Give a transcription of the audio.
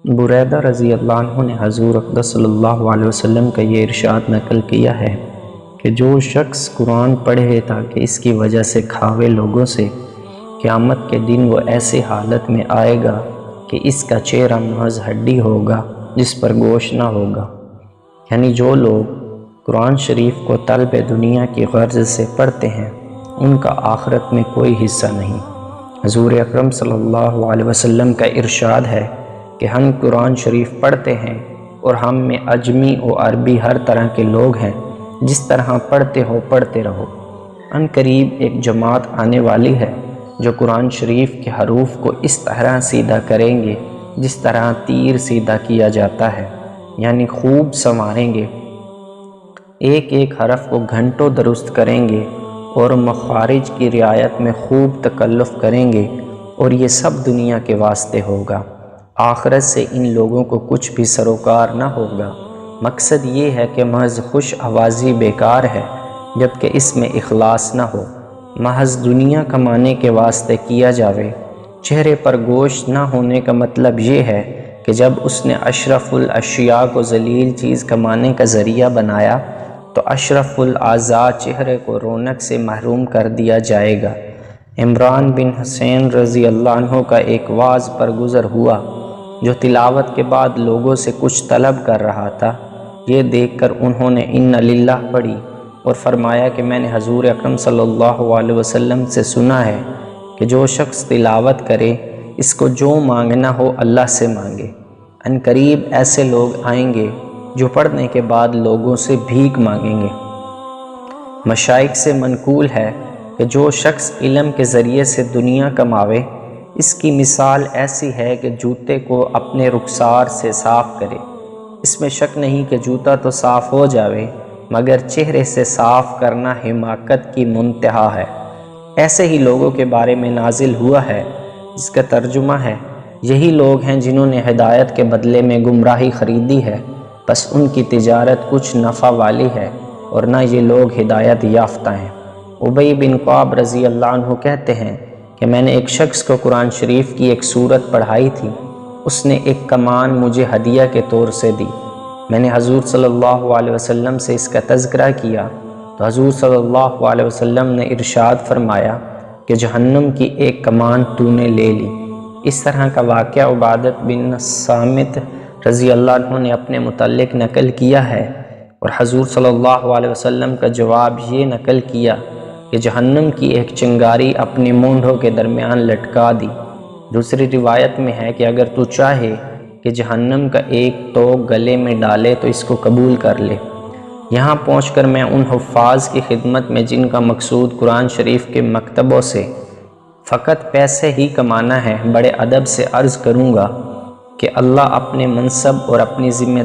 بریدہ رضی اللہ عنہ نے حضور اقدس صلی اللہ علیہ وسلم کا یہ ارشاد نقل کیا ہے کہ جو شخص قرآن پڑھے تاکہ اس کی وجہ سے کھاوے لوگوں سے، قیامت کے دن وہ ایسی حالت میں آئے گا کہ اس کا چہرہ محض ہڈی ہوگا جس پر گوشت نہ ہوگا۔ یعنی جو لوگ قرآن شریف کو طلب دنیا کی غرض سے پڑھتے ہیں ان کا آخرت میں کوئی حصہ نہیں۔ حضور اکرم صلی اللہ علیہ وسلم کا ارشاد ہے کہ ہم قرآن شریف پڑھتے ہیں اور ہم میں عجمی و عربی ہر طرح کے لوگ ہیں، جس طرح پڑھتے ہو پڑھتے رہو۔ ان قریب ایک جماعت آنے والی ہے جو قرآن شریف کے حروف کو اس طرح سیدھا کریں گے جس طرح تیر سیدھا کیا جاتا ہے، یعنی خوب سنواریں گے، ایک ایک حرف کو گھنٹوں درست کریں گے اور مخارج کی رعایت میں خوب تکلف کریں گے، اور یہ سب دنیا کے واسطے ہوگا۔ آخرت سے ان لوگوں کو کچھ بھی سروکار نہ ہوگا۔ مقصد یہ ہے کہ محض خوش آوازی بیکار ہے جبکہ اس میں اخلاص نہ ہو، محض دنیا کمانے کے واسطے کیا جاوے۔ چہرے پر گوشت نہ ہونے کا مطلب یہ ہے کہ جب اس نے اشرف الاشیاء کو ذلیل چیز کمانے کا ذریعہ بنایا تو اشرف الاعضاء چہرے کو رونق سے محروم کر دیا جائے گا۔ عمران بن حسین رضی اللہ عنہ کا ایک واعظ پر گزر ہوا جو تلاوت کے بعد لوگوں سے کچھ طلب کر رہا تھا۔ یہ دیکھ کر انہوں نے ان للہ پڑھی اور فرمایا کہ میں نے حضور اکرم صلی اللہ علیہ وسلم سے سنا ہے کہ جو شخص تلاوت کرے اس کو جو مانگنا ہو اللہ سے مانگے۔ ان قریب ایسے لوگ آئیں گے جو پڑھنے کے بعد لوگوں سے بھیک مانگیں گے۔ مشائخ سے منقول ہے کہ جو شخص علم کے ذریعے سے دنیا کماوے اس کی مثال ایسی ہے کہ جوتے کو اپنے رخسار سے صاف کرے۔ اس میں شک نہیں کہ جوتا تو صاف ہو جاوے مگر چہرے سے صاف کرنا حماقت کی منتہا ہے۔ ایسے ہی لوگوں کے بارے میں نازل ہوا ہے جس کا ترجمہ ہے، یہی لوگ ہیں جنہوں نے ہدایت کے بدلے میں گمراہی خریدی ہے، بس ان کی تجارت کچھ نفع والی ہے اور نہ یہ لوگ ہدایت یافتہ ہیں۔ ابی بن کعب رضی اللہ عنہ کہتے ہیں کہ میں نے ایک شخص کو قرآن شریف کی ایک سورت پڑھائی تھی، اس نے ایک کمان مجھے ہدیہ کے طور سے دی۔ میں نے حضور صلی اللہ علیہ وسلم سے اس کا تذکرہ کیا تو حضور صلی اللہ علیہ وسلم نے ارشاد فرمایا کہ جہنم کی ایک کمان تو نے لے لی۔ اس طرح کا واقعہ عبادت بن صامت رضی اللہ عنہ نے اپنے متعلق نقل کیا ہے، اور حضور صلی اللہ علیہ وسلم کا جواب یہ نقل کیا کہ جہنم کی ایک چنگاری اپنے مونڈھوں کے درمیان لٹکا دی۔ دوسری روایت میں ہے کہ اگر تو چاہے کہ جہنم کا ایک توق گلے میں ڈالے تو اس کو قبول کر لے۔ یہاں پہنچ کر میں ان حفاظ کی خدمت میں جن کا مقصود قرآن شریف کے مکتبوں سے فقط پیسے ہی کمانا ہے، بڑے ادب سے عرض کروں گا کہ اللہ اپنے منصب اور اپنی ذمہ